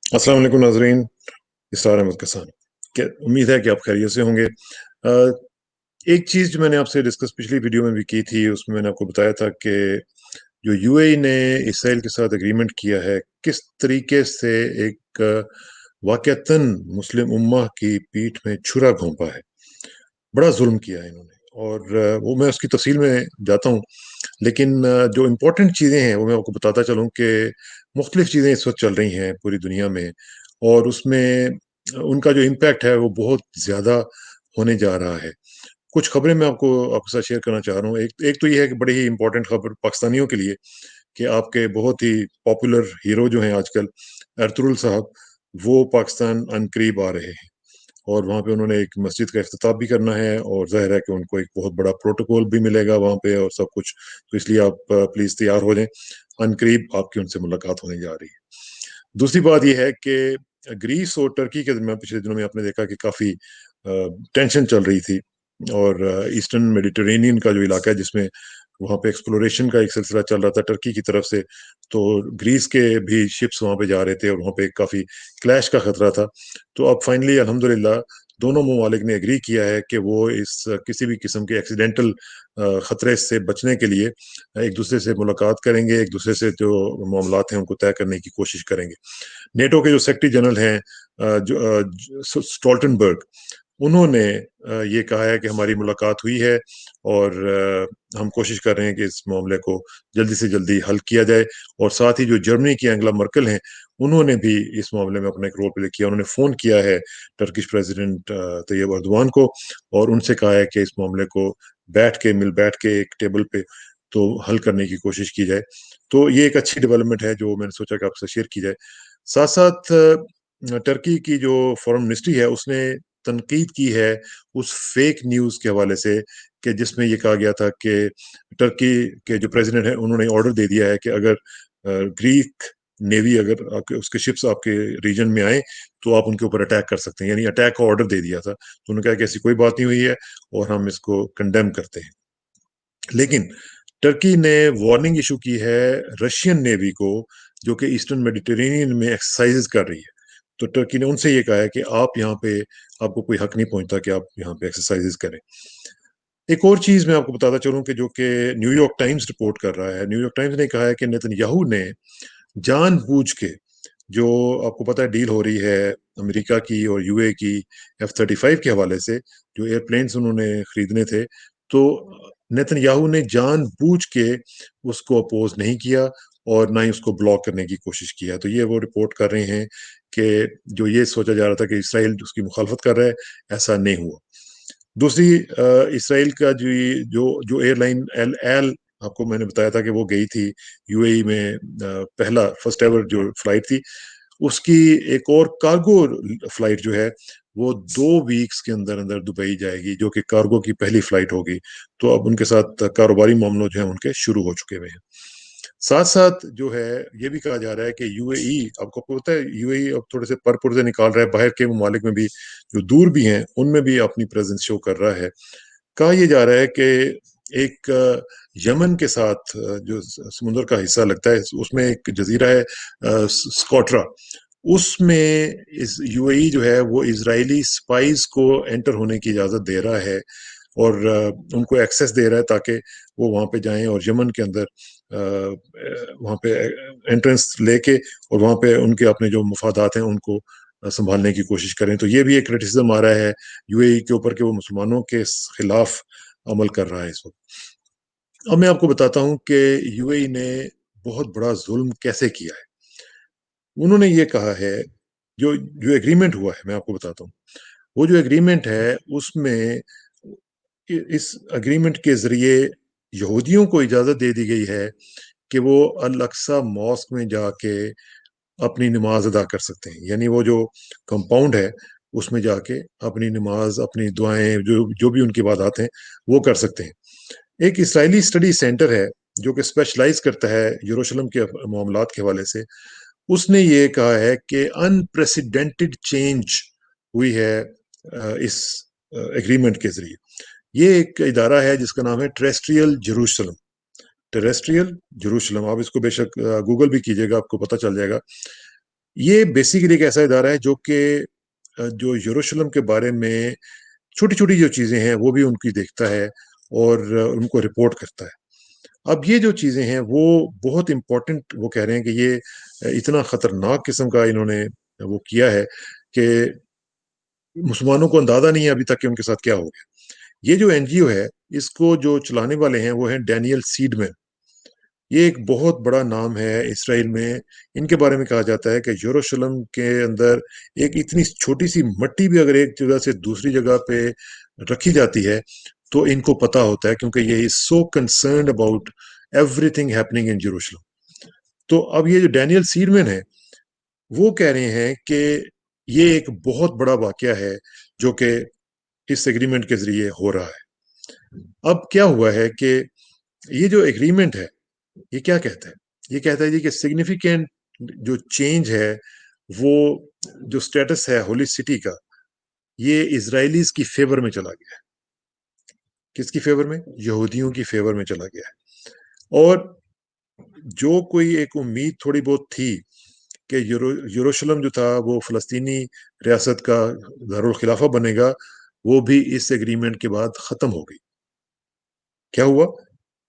अस्सलाम वालेकुम नाजरीन। इसरार अहमद कसान। उम्मीद है कि आप खैरियत से होंगे। एक चीज़ जो मैंने आपसे डिस्कस पिछली वीडियो में भी की थी, उसमें मैंने आपको बताया था कि जो यूएई ने इसराइल के साथ एग्रीमेंट किया है, किस तरीके से एक वाक़तन मुस्लिम उम्मा की पीठ में छुरा घोंपा है। बड़ा जुल्म किया है इन्होंने। और वो मैं उसकी तफसील में जाता हूँ, लेकिन जो इम्पोर्टेंट चीज़ें हैं वो मैं आपको बताता चलूँ कि मुख्तलिफ चीज़ें इस वक्त चल रही हैं पूरी दुनिया में, और उसमें उनका जो इम्पैक्ट है वो बहुत ज़्यादा होने जा रहा है। कुछ खबरें मैं आपको आपके साथ शेयर करना चाह रहा हूँ। एक एक तो ये है कि बड़ी ही इम्पोर्टेंट खबर पाकिस्तानियों के लिए, कि आपके बहुत ही पॉपुलर हीरो जो हैं आजकल, अरतुरुल साहब, वो पाकिस्तान अनकरीब आ रहे हैं। और वहाँ पे उन्होंने एक मस्जिद का इफ्तिताह भी करना है, और ज़ाहिर है कि उनको एक बहुत बड़ा प्रोटोकॉल भी मिलेगा वहाँ पे और सब कुछ। तो इसलिए आप प्लीज़ तैयार हो जाएं, अनकरीब आपकी उनसे मुलाकात होने जा रही है। दूसरी बात ये है कि ग्रीस और टर्की के दरमियान पिछले दिनों में आपने देखा कि काफ़ी टेंशन चल रही थी। और ईस्टर्न मेडिटेरेनियन का जो इलाका है, जिसमें वहाँ पे एक्सप्लोरेशन का एक सिलसिला चल रहा था टर्की की तरफ से, तो ग्रीस के भी शिप्स वहाँ पे जा रहे थे और वहाँ पे काफ़ी क्लैश का खतरा था। तो अब फाइनली अल्हम्दुलिल्लाह दोनों ममालिक ने एग्री किया है कि वो इस किसी भी किस्म के एक्सीडेंटल खतरे से बचने के लिए एक दूसरे से मुलाकात करेंगे, एक दूसरे से जो मामलात हैं उनको तय करने की कोशिश करेंगे। नेटो के जो सेक्रेटरी जनरल हैं स्टोल्टनबर्ग, उन्होंने ये कहा है कि हमारी मुलाकात हुई है, और हम कोशिश कर रहे हैं कि इस मामले को जल्दी से जल्दी हल किया जाए। और साथ ही जो जर्मनी की एंगला मर्केल हैं, उन्होंने भी इस मामले में अपना एक रोल प्ले किया। उन्होंने फ़ोन किया है टर्किश प्रेसिडेंट तैयब अर्दवान को, और उनसे कहा है कि इस मामले को बैठ के एक टेबल पे तो हल करने की कोशिश की जाए। तो ये एक अच्छी डेवलपमेंट है जो मैंने सोचा कि आपसे शेयर की जाए। साथ साथ टर्की की जो फॉरेन मिनिस्ट्री है, उसने तनकीद की है उस फेक न्यूज़ के हवाले से, कि जिसमें ये कहा गया था कि टर्की के जो प्रेसिडेंट हैं उन्होंने ऑर्डर दे दिया है कि अगर ग्रीक नेवी अगर आपके उसके शिप्स आपके रीजन में आए तो आप उनके ऊपर अटैक कर सकते हैं, यानी अटैक का ऑर्डर दे दिया था। तो उन्होंने कहा कि ऐसी कोई बात नहीं हुई है और हम इसको कंडेम करते हैं। लेकिन टर्की ने वार्निंग इशू की है रशियन नेवी को, जो कि ईस्टर्न मेडिटेरेनियन में एक्सरसाइजेज कर रही है। तो टर्की ने उनसे ये कहा है कि आप यहाँ पे, आपको कोई हक नहीं पहुंचता कि आप यहाँ पे एक्सरसाइजेज करें। एक और चीज मैं आपको बताता चलूं कि जो कि न्यूयॉर्क टाइम्स रिपोर्ट कर रहा है। न्यूयॉर्क टाइम्स ने कहा है कि नेतन्याहू ने जानबूझ के, जो आपको पता है डील हो रही है अमेरिका की और यूए की F-35 के हवाले से, जो एयरप्लेन्स उन्होंने खरीदने थे, तो नेतन्याहू ने जानबूझ के उसको अपोज नहीं किया और ना ही उसको ब्लॉक करने की कोशिश किया। तो ये वो रिपोर्ट कर रहे हैं कि जो ये सोचा जा रहा था कि इसराइल उसकी मुखालफत कर रहा है, ऐसा नहीं हुआ। दूसरी इसराइल का जो जो एयरलाइन एल एल, आपको मैंने बताया था कि वो गई थी यूएई में, पहला फर्स्ट एवर जो फ्लाइट थी, उसकी एक और कार्गो फ्लाइट जो है वो 2 वीक्स के अंदर अंदर दुबई जाएगी, जो कि कार्गो की पहली फ्लाइट होगी। तो अब उनके साथ कारोबारी मामलों जो है उनके शुरू हो चुके हुए हैं। साथ साथ जो है ये भी कहा जा रहा है कि यूएई, आपको पता है यूएई अब थोड़े से पर पुर्जे निकाल रहा है, बाहर के ममालिक में भी जो दूर भी हैं उनमें भी अपनी प्रेजेंस शो कर रहा है। कहा यह जा रहा है कि एक यमन के साथ जो समुद्र का हिस्सा लगता है, उसमें एक जजीरा है स्कॉट्रा, उसमें इस यूएई जो है वो इजरायली स्पाइस को एंटर होने की इजाज़त दे रहा है, और उनको एक्सेस दे रहा है ताकि वो वहाँ पे जाएं और यमन के अंदर वहाँ पे एंट्रेंस लेके और वहाँ पे उनके अपने जो मफादात हैं उनको संभालने की कोशिश करें। तो ये भी एक क्रिटिसिज्म आ रहा है यूएई के ऊपर कि वो मुसलमानों के खिलाफ अमल कर रहा है इस वक्त। अब मैं आपको बताता हूँ कि यूएई ने बहुत बड़ा जुल्म कैसे किया है। उन्होंने ये कहा है, जो जो एग्रीमेंट हुआ है मैं आपको बताता हूँ। वो जो एग्रीमेंट है उसमें, इस एग्रीमेंट के जरिए यहूदियों को इजाजत दे दी गई है कि वो अल अक्सा मॉस्क में जाके अपनी नमाज अदा कर सकते हैं, यानी वो जो कंपाउंड है उसमें जाके अपनी नमाज, अपनी दुआएं, जो जो भी उनकी इबादत हैं वो कर सकते हैं। एक इसराइली स्टडी सेंटर है जो कि स्पेशलाइज करता है यरूशलेम के मामलात के हवाले से, उसने ये कहा है कि अनप्रेसिडेंटेड चेंज हुई है इस एग्रीमेंट के जरिए। ये एक इदारा है जिसका नाम है टेरेस्ट्रियल जेरूशलम। आप इसको बेशक गूगल भी कीजिएगा, आपको पता चल जाएगा। یہ بیسیکلی ایک ایسا ادارہ ہے جو کہ جو یروشلم کے بارے میں چھوٹی چھوٹی جو چیزیں ہیں وہ بھی ان کی دیکھتا ہے اور ان کو رپورٹ کرتا ہے۔ اب یہ جو چیزیں ہیں وہ بہت امپورٹنٹ، وہ کہہ رہے ہیں کہ یہ اتنا خطرناک قسم کا انہوں نے وہ کیا ہے کہ مسلمانوں کو اندازہ نہیں ہے ابھی تک کہ ان کے ساتھ کیا ہو گیا۔ یہ جو این جی او ہے، اس کو جو چلانے والے ہیں وہ ہیں ڈینیل سیڈمین۔ یہ ایک بہت بڑا نام ہے اسرائیل میں۔ ان کے بارے میں کہا جاتا ہے کہ یروشلم کے اندر ایک اتنی چھوٹی سی مٹی بھی اگر ایک جگہ سے دوسری جگہ پہ رکھی جاتی ہے تو ان کو پتا ہوتا ہے، کیونکہ یہ so concerned about everything happening in Jerusalem. تو اب یہ جو ڈینیل سیڈمین ہے وہ کہہ رہے ہیں کہ یہ ایک بہت بڑا واقعہ ہے جو کہ اس ایگریمنٹ کے ذریعے ہو رہا ہے۔ اب کیا ہوا ہے کہ یہ جو ایگریمنٹ ہے یہ کیا کہتا ہے؟ یہ کہتا ہے جی کہ سگنیفیکینٹ جو چینج ہے، وہ جو سٹیٹس ہے ہولی سٹی کا، یہ اسرائیلیز کی فیور میں چلا گیا ہے۔ کس کی فیور میں؟ یہودیوں کی فیور میں چلا گیا ہے۔ اور جو کوئی ایک امید تھوڑی بہت تھی کہ یروشلم جو تھا وہ فلسطینی ریاست کا دارالخلافہ بنے گا، وہ بھی اس ایگریمنٹ کے بعد ختم ہو گئی۔ کیا ہوا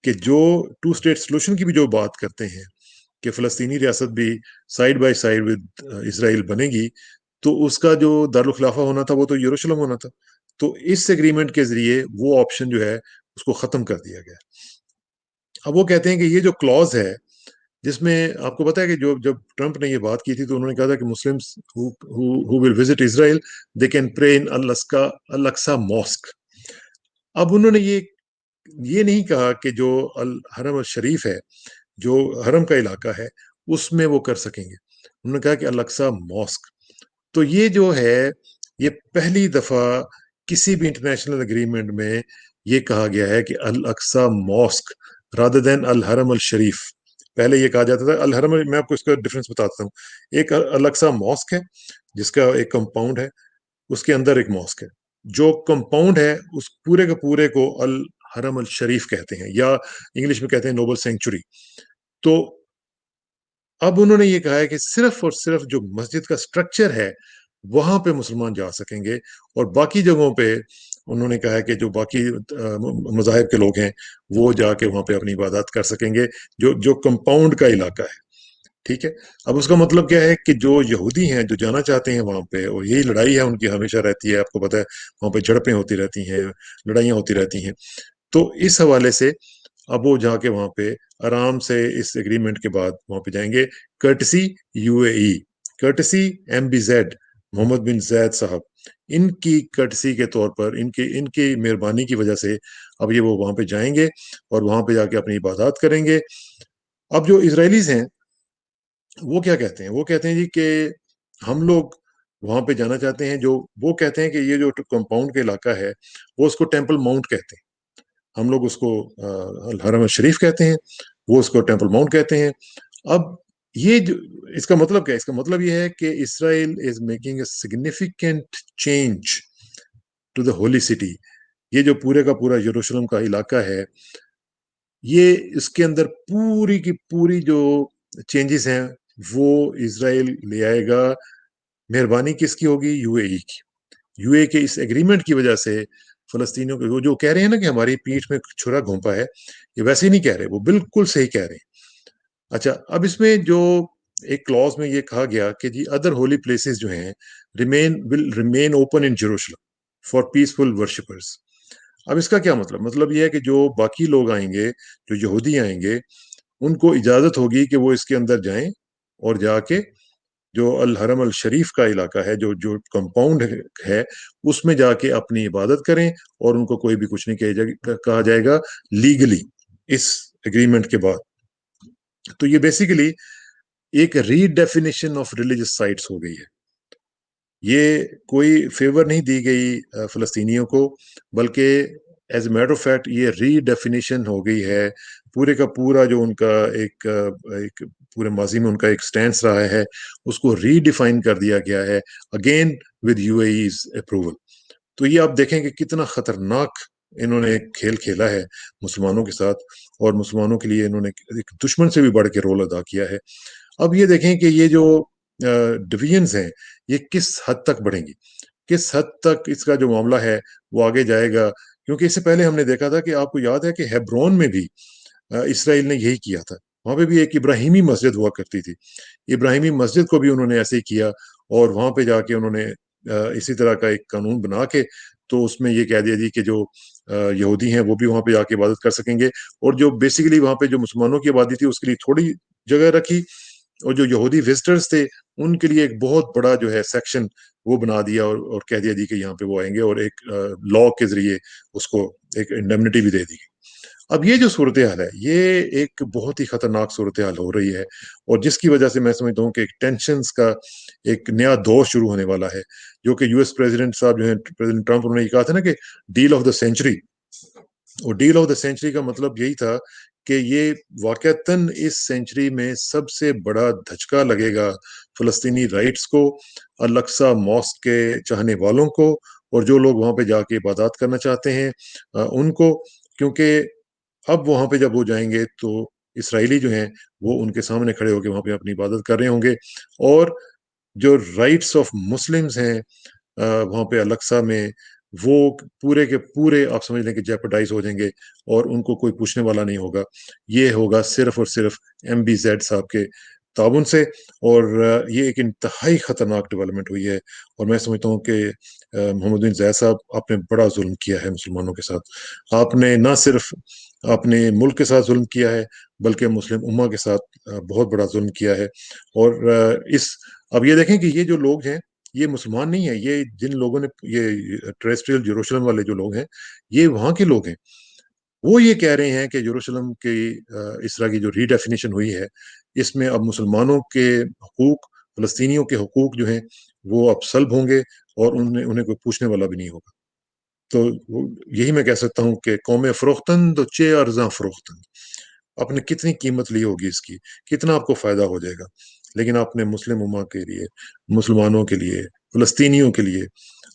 کہ جو ٹو اسٹیٹ سولوشن کی بھی جو بات کرتے ہیں کہ فلسطینی ریاست بھی سائیڈ بائی سائیڈ ود اسرائیل بنے گی، تو اس کا جو دارالخلافہ ہونا تھا وہ تو یروشلم ہونا تھا۔ تو اس ایگریمنٹ کے ذریعے وہ آپشن جو ہے اس کو ختم کر دیا گیا۔ اب وہ کہتے ہیں کہ یہ جو کلوز ہے، جس میں آپ کو پتا ہے کہ جب ٹرمپ نے یہ بات کی تھی تو انہوں نے کہا تھا کہ Muslims who will visit Israel, they can pray in Al-Aqsa Mosque۔ اب انہوں نے یہ نہیں کہا کہ جو الحرم الشریف ہے، جو حرم کا علاقہ ہے، اس میں وہ کر سکیں گے۔ انہوں نے کہا کہ الاقصی ماسک۔ تو یہ جو ہے یہ پہلی دفعہ کسی بھی انٹرنیشنل اگریمنٹ میں یہ کہا گیا ہے کہ الاقصی ماسک rather than الحرم الشریف۔ پہلے یہ کہا جاتا تھا الحرم، میں آپ کو اس کا ڈفرنس بتاتا ہوں۔ ایک الاقصی ماسک ہے جس کا ایک کمپاؤنڈ ہے، اس کے اندر ایک ماسک ہے۔ جو کمپاؤنڈ ہے اس پورے کے پورے کو الحرم الشریف کہتے ہیں، یا انگلش میں کہتے ہیں نوبل سینکچری۔ تو اب انہوں نے یہ کہا ہے کہ صرف اور صرف جو مسجد کا سٹرکچر ہے وہاں پہ مسلمان جا سکیں گے، اور باقی جگہوں پہ انہوں نے کہا ہے کہ جو باقی مذاہب کے لوگ ہیں وہ جا کے وہاں پہ اپنی عبادات کر سکیں گے، جو کمپاؤنڈ کا علاقہ ہے۔ ٹھیک ہے، اب اس کا مطلب کیا ہے کہ جو یہودی ہیں جو جانا چاہتے ہیں وہاں پہ، اور یہی لڑائی ہے ان کی ہمیشہ رہتی ہے، آپ کو پتا ہے وہاں پہ جھڑپیں ہوتی رہتی ہیں، لڑائیاں ہوتی رہتی ہیں۔ تو اس حوالے سے اب وہ جا کے وہاں پہ آرام سے اس ایگریمنٹ کے بعد وہاں پہ جائیں گے، courtesy U A E, courtesy M B Z Mohammed bin Zayed صاحب، ان کی کرٹسی کے طور پر، ان کی مہربانی کی وجہ سے اب یہ وہ وہاں پہ جائیں گے اور وہاں پہ جا کے اپنی عبادات کریں گے۔ اب جو اسرائیلیز ہیں وہ کیا کہتے ہیں؟ وہ کہتے ہیں جی کہ ہم لوگ وہاں پہ جانا چاہتے ہیں، جو وہ کہتے ہیں کہ یہ جو کمپاؤنڈ کا علاقہ ہے وہ اس کو ٹیمپل ماؤنٹ کہتے ہیں، ہم لوگ اس کو الحرم الشریف کہتے ہیں، وہ اس کو ٹیمپل ماؤنٹ کہتے ہیں۔ اب یہ جو اس کا مطلب کیا ہے؟ اس کا مطلب یہ ہے کہ Israel is making a significant change to the holy city. یہ جو پورے کا پورا یروشلم کا علاقہ ہے، یہ اس کے اندر پوری کی پوری جو چینجز ہیں وہ اسرائیل لے آئے گا۔ مہربانی کس کی ہوگی؟ یو اے ای کی۔ یو اے کے اس ایگریمنٹ کی وجہ سے فلسطینیوں کے وہ جو کہہ رہے ہیں نا کہ ہماری پیٹھ میں چھرا گھونپا ہے، یہ ویسے ہی نہیں کہہ رہے، وہ بالکل صحیح کہہ رہے ہیں۔ اچھا، اب اس میں جو ایک کلوز میں یہ کہا گیا کہ جی ادر ہولی پلیسز جو ہیں will remain open in Jerusalem for peaceful worshippers. اب اس کا کیا مطلب؟ مطلب یہ ہے کہ جو باقی لوگ آئیں گے، جو یہودی آئیں گے، ان کو اجازت ہوگی کہ وہ اس کے اندر جائیں اور جا کے جو الحرم الشریف کا علاقہ ہے، جو کمپاؤنڈ ہے، اس میں جا کے اپنی عبادت کریں، اور ان کو کوئی بھی کچھ نہیں کہا جائے گا لیگلی اس ایگریمنٹ کے بعد۔ تو یہ بیسیکلی ایک ری ڈیفینیشن آف ریلیجس سائٹس ہو گئی ہے۔ یہ کوئی فیور نہیں دی گئی فلسطینیوں کو، بلکہ as a matter of fact یہ ری ڈیفینیشن ہو گئی ہے۔ پورے کا پورا جو ان کا ایک پورے ماضی میں ان کا ایک سٹینس رہا ہے، اس کو ری ڈیفائن کر دیا گیا ہے again with you a as approval. تو یہ آپ دیکھیں کہ کتنا خطرناک انہوں نے ایک کھیل کھیلا ہے مسلمانوں کے ساتھ، اور مسلمانوں کے لیے انہوں نے ایک دشمن سے بھی بڑھ کے رول ادا کیا ہے۔ اب یہ دیکھیں کہ یہ جو डिवीजन्स हैं, ये किस हद तक बढ़ेंगी, किस हद तक इसका जो मामला है वो आगे जाएगा। क्योंकि इससे पहले हमने देखा था कि आपको याद है कि हेब्रोन में भी इसराइल ने यही किया था। वहाँ पे भी एक इब्राहिमी मस्जिद हुआ करती थी। इब्राहिमी मस्जिद को भी उन्होंने ऐसे ही किया और वहाँ पे जाके उन्होंने इसी तरह का एक कानून बना के तो उसमें ये कह दिया जी कि जो यहूदी हैं वो भी वहाँ पे जाके इबादत कर सकेंगे, और जो बेसिकली वहाँ पे जो मुसलमानों की आबादी थी उसके लिए थोड़ी जगह रखी, और जो यहूदी विजिटर्स थे उनके लिए एक बहुत बड़ा जो है सेक्शन वो बना दिया, और कह दिया जी कि यहाँ पे वो आएंगे, और एक लॉ के जरिए उसको एक इंडेमनिटी भी दे दी। अब ये जो सूरत हाल है ये एक बहुत ही खतरनाक सूरत हाल हो रही है, और जिसकी वजह से मैं समझता हूँ कि एक टेंशन का एक नया दौर शुरू होने वाला है, जो कि यूएस प्रेसिडेंट साहब जो है, प्रेसिडेंट ट्रंप, उन्होंने ये कहा था ना कि डील ऑफ द सेंचुरी। और डील ऑफ द सेंचुरी का मतलब यही था कि ये वाकयातन इस सेंचुरी में सबसे बड़ा धचका लगेगा फलस्तीनी राइट्स को, अल-अक्सा मॉस्क के चाहने वालों को, और जो लोग वहां पे जाके इबादत करना चाहते हैं उनको। क्योंकि अब वहां पे जब वो जाएंगे तो इसराइली जो हैं वो उनके सामने खड़े होकर वहां पे अपनी इबादत कर रहे होंगे, और जो राइट्स ऑफ मुस्लिम्स हैं वहाँ पे अलक्सा में, वो पूरे के पूरे आप समझ लें कि जेपरडाइज हो जाएंगे, और उनको कोई पूछने वाला नहीं होगा। ये होगा सिर्फ और सिर्फ MBZ साहब के ताउन से। और ये एक इंतहाई खतरनाक डेवलपमेंट हुई है, और मैं समझता हूँ कि मोहम्मद बिन जैद साहब आपने बड़ा जुल्म किया है मुसलमानों के साथ। आपने ना सिर्फ अपने मुल्क के साथ जुल्म किया है, बल्कि मुस्लिम उम्मा के साथ बहुत बड़ा जुल्म किया है। और इस अब ये देखें कि ये जो लोग हैं ये मुसलमान नहीं है, ये जिन लोगों ने ये टेरेस्ट्रियल यरूशलेम वाले जो लोग हैं ये वहां के लोग हैं। वो ये कह रहे हैं कि यरूशलेम की इस तरह की जो रीडेफिनेशन हुई है इसमें अब मुसलमानों के हकूक, फलस्तीनियों के हकूक जो हैं वो अब सल्ब होंगे, और उन्हें उन्हें कोई पूछने वाला भी नहीं होगा। तो यही मैं कह सकता हूँ कि कौम फरोख्तन तो चे अर्जा फरोख्तन, आपने कितनी कीमत ली होगी इसकी, कितना आपको फायदा हो जाएगा, लेकिन आपने मुस्लिम उम्मा के लिए, मुसलमानों के लिए, फलस्तीनियों के लिए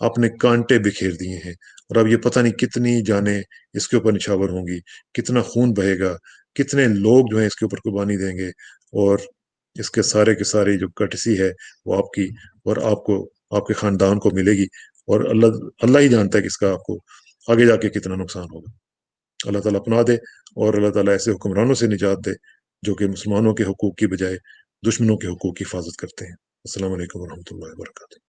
आपने कांटे बिखेर दिए हैं। और अब ये पता नहीं कितनी जाने इसके ऊपर निछावर होंगी, कितना खून बहेगा, कितने लोग जो हैं इसके ऊपर कुर्बानी देंगे, और इसके सारे के सारे जो कटसी है वो आपकी और आपको, आपके खानदान को मिलेगी। और अल्लाह अल्लाह ही जानता है कि इसका आपको आगे जाके कितना नुकसान होगा। अल्लाह ताला अपना दे, और अल्लाह ताला ऐसे हुक्मरानों से निजात दे जो कि मुसलमानों के हकूक की बजाय दुश्मनों के हकूक की हिफाजत करते हैं। अस्सलाम वालेकुम रहमतुल्लाहि व बरकातहू।